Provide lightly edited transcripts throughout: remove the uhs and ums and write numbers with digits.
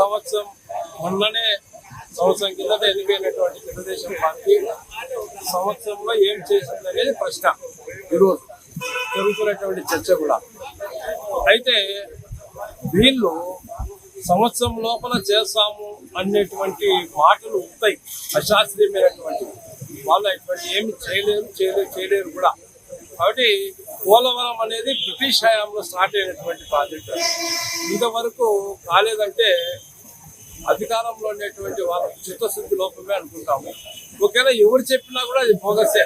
సంవత్సరం మొన్ననే సంవత్సరం కిందట ఎన్నికైనటువంటి తెలుగుదేశం పార్టీ సంవత్సరంలో ఏం చేసింది అనేది ప్రశ్న ఈరోజు జరుగుతున్నటువంటి చర్చ కూడా. అయితే వీళ్ళు సంవత్సరం లోపల చేస్తాము అనేటువంటి మాటలు ఉంటాయి, అశాస్త్రీయమైనటువంటి. వాళ్ళు ఇటువంటి ఏమి చేయలేరు కూడా. కాబట్టి పోలవరం అనేది బ్రిటిష్ హయాంలో స్టార్ట్ అయినటువంటి ప్రాజెక్ట్. ఇంతవరకు కాలేదంటే అధికారంలో ఉండేటువంటి వాళ్ళకు చిత్తశుద్ధి లోపమే అనుకుంటాము. ఒకవేళ ఎవరు చెప్పినా కూడా అది బోగసే.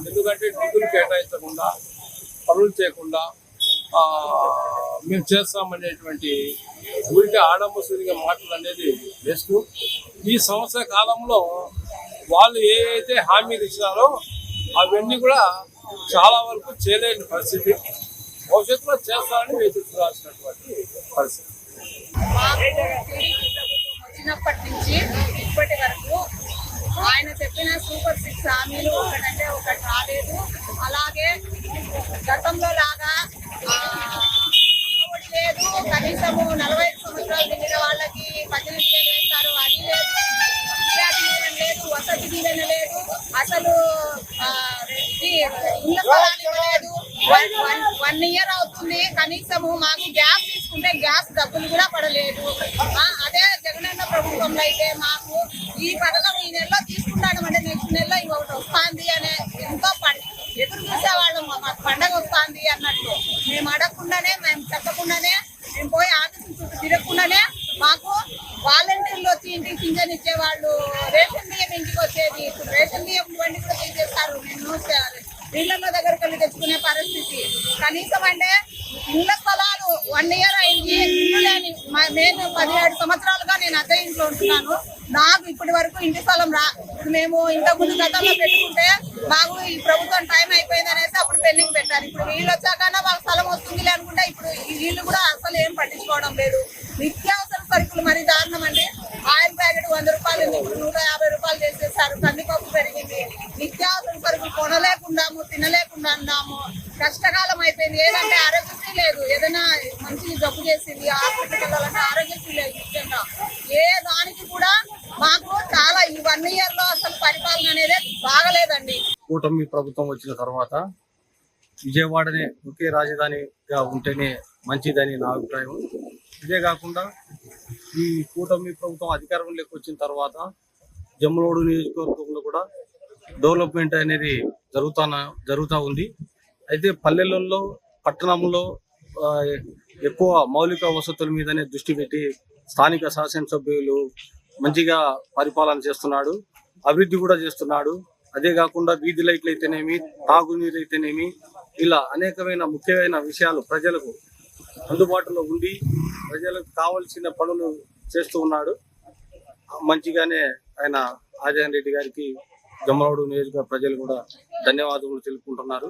ఎందుకంటే నిధులు కేటాయించకుండా, పనులు చేయకుండా మేము చేస్తామనేటువంటి ఊరికి ఆడంబసూరిగా మాటలు అనేది వేస్తూ ఈ సంవత్సర కాలంలో వాళ్ళు ఏవైతే హామీలు ఇచ్చినారో అవన్నీ కూడా చాలా వరకు చేయలేని పరిస్థితి. భవిష్యత్తులో చేస్తారని వేచి చూడాల్సినటువంటి పరిస్థితి. వచ్చినప్పటి నుంచి ఇప్పటి వరకు ఆయన చెప్పిన సూపర్ 6 హామీలు ఒకటంటే ఒకటి రాలేదు. అలాగే గతంలో లాగా అమ్మఒడి లేదు, కనీసము 45 సంవత్సరాలు నిండిన వాళ్ళకి 18,000 వేస్తారు, అది లేదు. విద్యా దీవెన లేదు, వసతి దీవెన లేదు, అసలు ఇళ్ళ స్థలాలు లేదు. 1 ఇయర్ అవుతుంది. కనీసము మాకు గ్యాస్ తీసుకుంటే గ్యాస్ డబ్బులు కూడా పడలేదు. అదే జగనన్న ప్రభుత్వంలో అయితే మాకు ఈ పథకం ఈ నెలలో తీసుకుంటాను అంటే నెక్స్ట్ నెలలో ఇంకొకటి వస్తుంది అనే ఎంతో ఎదురు చూసేవాళ్ళం. మాకు పండగ వస్తుంది అన్నట్టు మేము అడగకుండానే, మేము చెప్పకుండానే, మేము పోయి ఆఫీసు చుట్టూ తిరగకుండానే మాకు వాలంటీర్లు వచ్చి ఇంటికి పింఛన్ ఇచ్చేవాళ్ళు. రేషన్ బియ్యం ఇంటికి వచ్చేది. ఇప్పుడు రేషన్ బియ్యం బండి కూడా తీసేస్తారు. నేను వీళ్ళ దగ్గరికి వెళ్ళి తెచ్చుకునే పరిస్థితి. కనీసం అంటే ఇళ్ళ స్థలాలు 1 ఇయర్ అయింది, ఇల్లు లేని. నేను 17 సంవత్సరాలుగా నేను అద్దె ఇంట్లో ఉంటున్నాను. నాకు ఇప్పటి వరకు ఇంటి స్థలం మేము ఇంతకుముందు గతంలో పెట్టుకుంటే మాకు ఈ ప్రభుత్వం టైం అయిపోయింది అనేసి అప్పుడు పెండింగ్ పెట్టారు. ఇప్పుడు వీళ్ళు వచ్చాకన్నా మాకు స్థలం వస్తుంది అనుకుంటే ఇప్పుడు వీళ్ళు కూడా అసలు ఏం పట్టించుకోవడం లేదు. నిత్యావసర సరుకులు మరి దారుణం అండి. ఆయిల్ ప్యాకెట్ 100 రూపాయలు ఇప్పుడు 150 రూపాయలు చేసేసారు. కందిపప్పు పెరిగింది. నిత్యావసర సరుకులు కొనలేకున్నాము, తినలేకుండా ఉన్నాము. కష్టకాలం అయిపోయింది. ఏదంటే ఆరోగ్యశ్రీ లేదు. ఏదైనా మంచి జబ్బు చేసింది హాస్పిటల్కి వెళ్ళాలంటే ఆరోగ్యశ్రీ లేదు. ముఖ్యంగా ఏ దానికి కూడా మాకు చాలా ఈ 1 ఇయర్ లో అసలు పరిపాలన అనేది బాగలేదండి. కూటమి ప్రభుత్వం వచ్చిన తర్వాత విజయవాడనే ఒకే రాజధానిగా ఉంటేనే మంచిదని నా అభిప్రాయం. ఇదే కాకుండా ఈ కూటమి ప్రభుత్వం అధికారంలోకి వచ్చిన తర్వాత జమ్మలమడుగు నియోజకవర్గంలో కూడా డెవలప్మెంట్ అనేది జరుగుతూ ఉంది. అయితే పల్లెలలో, పట్టణంలో ఎక్కువ మౌలిక వసతుల మీదనే దృష్టి పెట్టి స్థానిక శాసనసభ్యులు మంచిగా పరిపాలన చేస్తున్నాడు, అభివృద్ధి కూడా చేస్తున్నాడు. అదే కాకుండా వీధి లైట్లు అయితేనేమి, తాగునీరు అయితేనేమి, ఇలా అనేకమైన ముఖ్యమైన విషయాలు ప్రజలకు అందుబాటులో ఉండి ప్రజలకు కావలసిన పనులు చేస్తూ ఉన్నాడు. మంచిగానే ఆయన ఆదినారాయణ రెడ్డి గారికి జమ్మలమడుగు నియోజకవర్గ ప్రజలు కూడా ధన్యవాదాలు తెలుపుకుంటున్నారు.